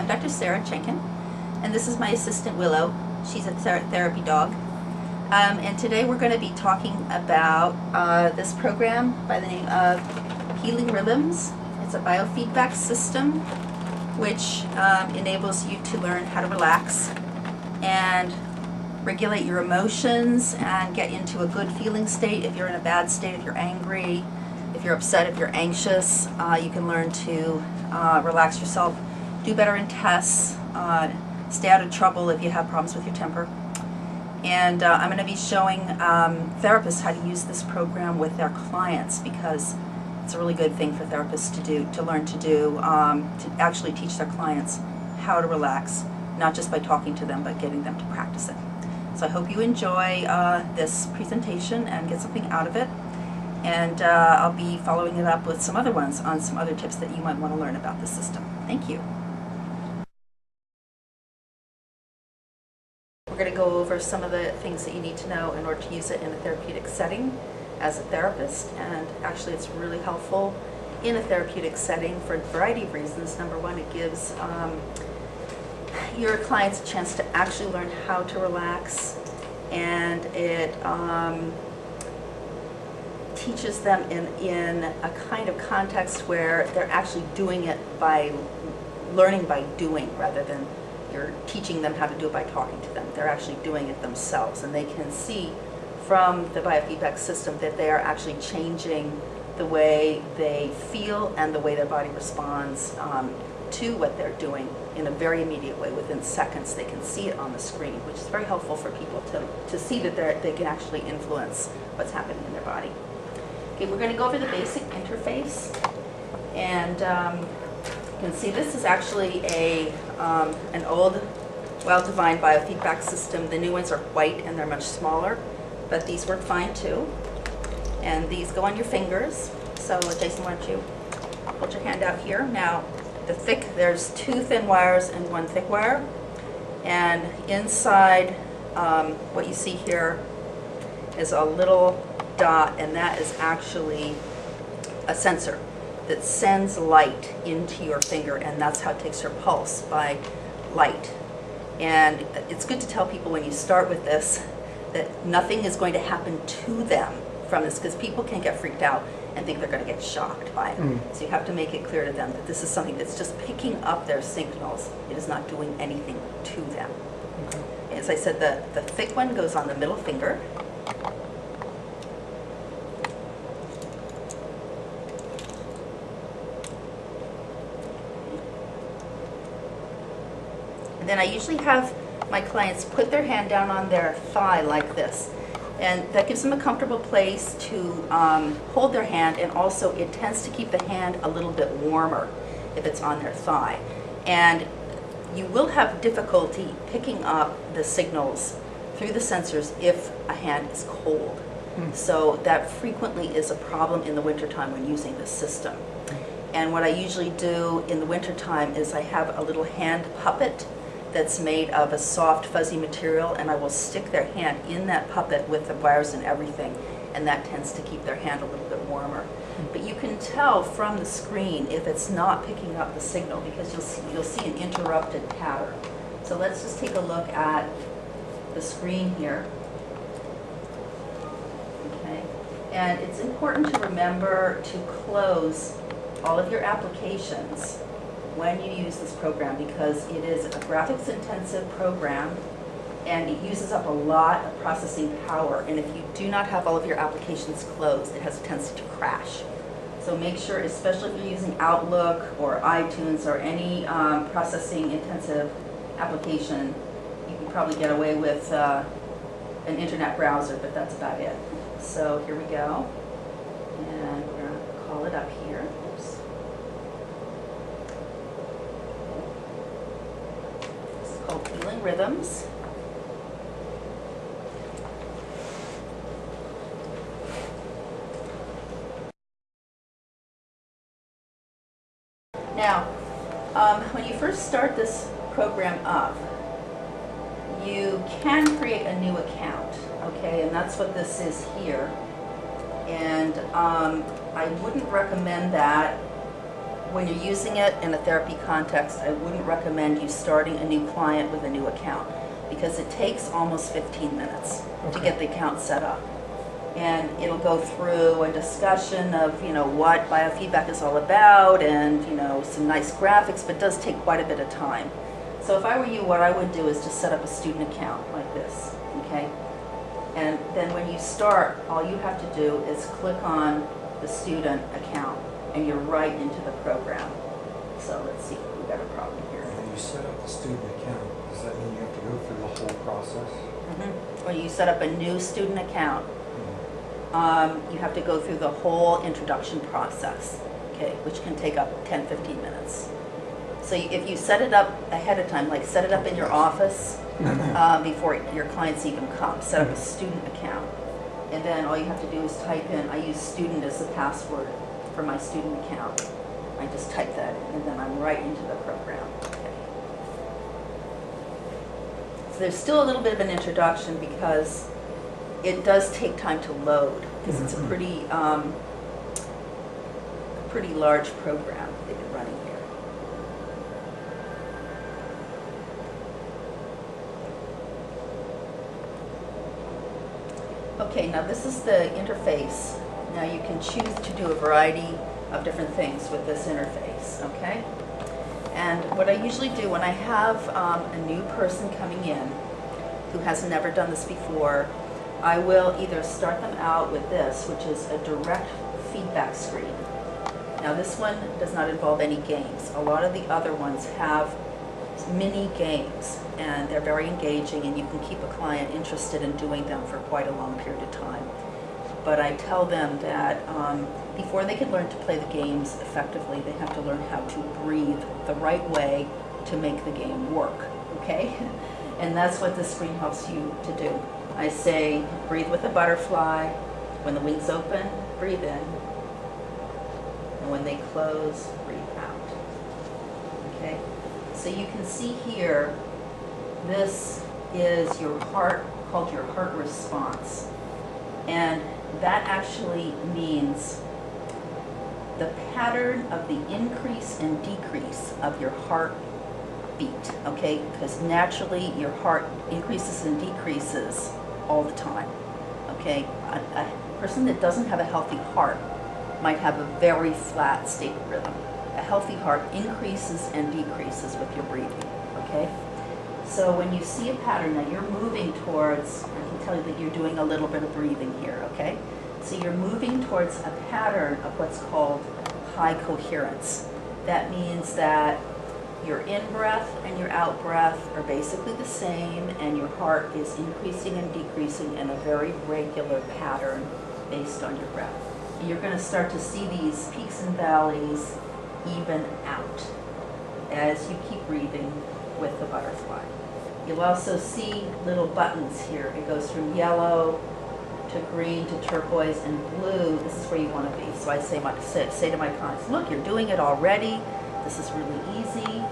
I'm Dr. Sarah Chenkin, and this is my assistant Willow. She's a therapy dog. And today we're going to be talking about this program by the name of Healing Rhythms. It's a biofeedback system which enables you to learn how to relax and regulate your emotions and get into a good feeling state. If you're in a bad state, if you're angry, if you're upset, if you're anxious, you can learn to relax yourself, do better in tests, stay out of trouble if you have problems with your temper. And I'm going to be showing therapists how to use this program with their clients, because it's a really good thing for therapists to learn to do, to actually teach their clients how to relax, not just by talking to them, but getting them to practice it. So I hope you enjoy this presentation and get something out of it. And I'll be following it up with some other ones on some other tips that you might want to learn about the system. Thank you. We're going to go over some of the things that you need to know in order to use it in a therapeutic setting as a therapist. And actually it's really helpful in a therapeutic setting for a variety of reasons. Number one, it gives your clients a chance to actually learn how to relax, and it teaches them in a kind of context where they're actually doing it by learning by doing, rather than you're teaching them how to do it by talking to them. They're actually doing it themselves, and they can see from the biofeedback system that they are actually changing the way they feel and the way their body responds to what they're doing in a very immediate way. Within seconds they can see it on the screen, which is very helpful for people to see that they can actually influence what's happening in their body. Okay, we're going to go over the basic interface, and you can see this is actually an old, well-defined biofeedback system. The new ones are white and they're much smaller, but these work fine too. And these go on your fingers. So Jason, why don't you hold your hand out here. Now, there's two thin wires and one thick wire, and inside what you see here is a little dot, and that is actually a sensor that sends light into your finger, and that's how it takes your pulse, by light. And it's good to tell people when you start with this that nothing is going to happen to them from this, because people can get freaked out and think they're going to get shocked by it. So you have to make it clear to them that this is something that's just picking up their signals. It is not doing anything to them. Okay. As I said, the thick one goes on the middle finger. And then I usually have my clients put their hand down on their thigh like this. And that gives them a comfortable place to hold their hand, and also it tends to keep the hand a little bit warmer if it's on their thigh. And you will have difficulty picking up the signals through the sensors if a hand is cold. So that frequently is a problem in the wintertime when using this system. And what I usually do in the wintertime is I have a little hand puppet that's made of a soft, fuzzy material, and I will stick their hand in that puppet with the wires and everything, and that tends to keep their hand a little bit warmer. But you can tell from the screen if it's not picking up the signal, because you'll see an interrupted pattern. So let's just take a look at the screen here. Okay, and it's important to remember to close all of your applications when you use this program, because it is a graphics intensive program and it uses up a lot of processing power, and if you do not have all of your applications closed, it has a tendency to crash. So make sure, especially if you're using Outlook or iTunes or any processing intensive application, you can probably get away with an internet browser, but that's about it. So here we go, and we're going to call it up here. Oops. Called Healing Rhythms. Now, when you first start this program up, you can create a new account, okay, and that's what this is here. And I wouldn't recommend that when you're using it in a therapy context, I wouldn't recommend you starting a new client with a new account because it takes almost 15 minutes to get the account set up. And it'll go through a discussion of, you know, what biofeedback is all about and, you know, some nice graphics, but it does take quite a bit of time. So if I were you, what I would do is just set up a student account like this, okay? And then when you start, all you have to do is click on the student account and you're right into the program. So let's see, we've got a problem here. When you set up the student account, does that mean you have to go through the whole process? When you set up a new student account, you have to go through the whole introduction process, okay, which can take up 10-15 minutes. So if you set it up ahead of time, like set it up in your office before your clients even come, set up a student account. And then all you have to do is type in, I use student as the password for my student account. I just type that in and then I'm right into the program. Okay. So there's still a little bit of an introduction because it does take time to load because it's a pretty large program they've been running here. Okay, now this is the interface. Now you can choose to do a variety of different things with this interface, okay? And what I usually do when I have a new person coming in who has never done this before, I will either start them out with this, which is a direct feedback screen. Now this one does not involve any games. A lot of the other ones have mini games and they're very engaging and you can keep a client interested in doing them for quite a long period of time. But I tell them that before they can learn to play the games effectively, they have to learn how to breathe the right way to make the game work, okay? And that's what this screen helps you to do. I say, breathe with a butterfly. When the wings open, breathe in. And when they close, breathe out. Okay? So you can see here, this is your heart, called your heart response. And that actually means the pattern of the increase and decrease of your heart beat, okay? Because naturally your heart increases and decreases all the time, okay? A person that doesn't have a healthy heart might have a very flat, stable rhythm. A healthy heart increases and decreases with your breathing, okay? So when you see a pattern that you're moving towards, I can tell you that you're doing a little bit of breathing here, okay? So you're moving towards a pattern of what's called high coherence. That means that your in-breath and your out-breath are basically the same and your heart is increasing and decreasing in a very regular pattern based on your breath. And you're going to start to see these peaks and valleys even out as you keep breathing with the butterfly. You'll also see little buttons here. It goes from yellow to green to turquoise and blue. This is where you want to be. So I say to my clients, look, you're doing it already. This is really easy.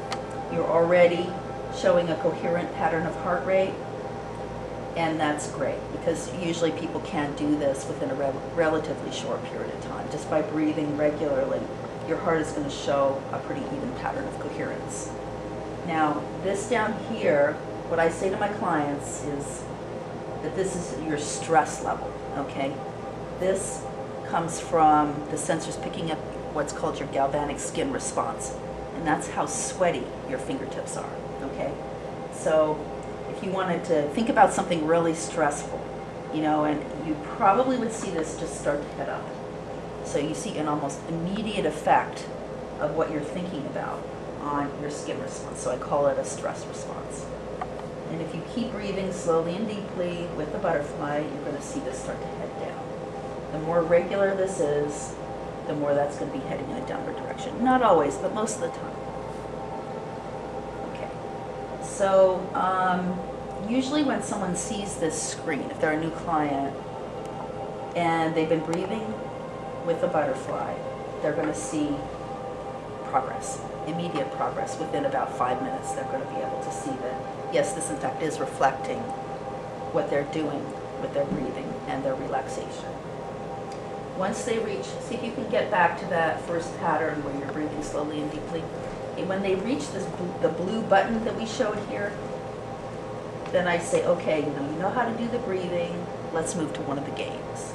You're already showing a coherent pattern of heart rate. And that's great because usually people can't do this within a relatively short period of time. Just by breathing regularly, your heart is going to show a pretty even pattern of coherence. Now, this down here, what I say to my clients is that this is your stress level, okay? This comes from the sensors picking up what's called your galvanic skin response, and that's how sweaty your fingertips are, okay? So if you wanted to think about something really stressful, you know, and you probably would see this just start to head up. So you see an almost immediate effect of what you're thinking about on your skin response. So I call it a stress response. And if you keep breathing slowly and deeply with the butterfly, you're going to see this start to head down. The more regular this is, the more that's going to be heading in a downward direction. Not always, but most of the time. Okay. So usually when someone sees this screen, if they're a new client, and they've been breathing with the butterfly, they're going to see progress, immediate progress. Within about 5 minutes, they're going to be able to see that, yes, this in fact is reflecting what they're doing with their breathing and their relaxation. Once they reach, see if you can get back to that first pattern where you're breathing slowly and deeply. And when they reach this, the blue button that we showed here, then I say, okay, you know how to do the breathing, let's move to one of the games.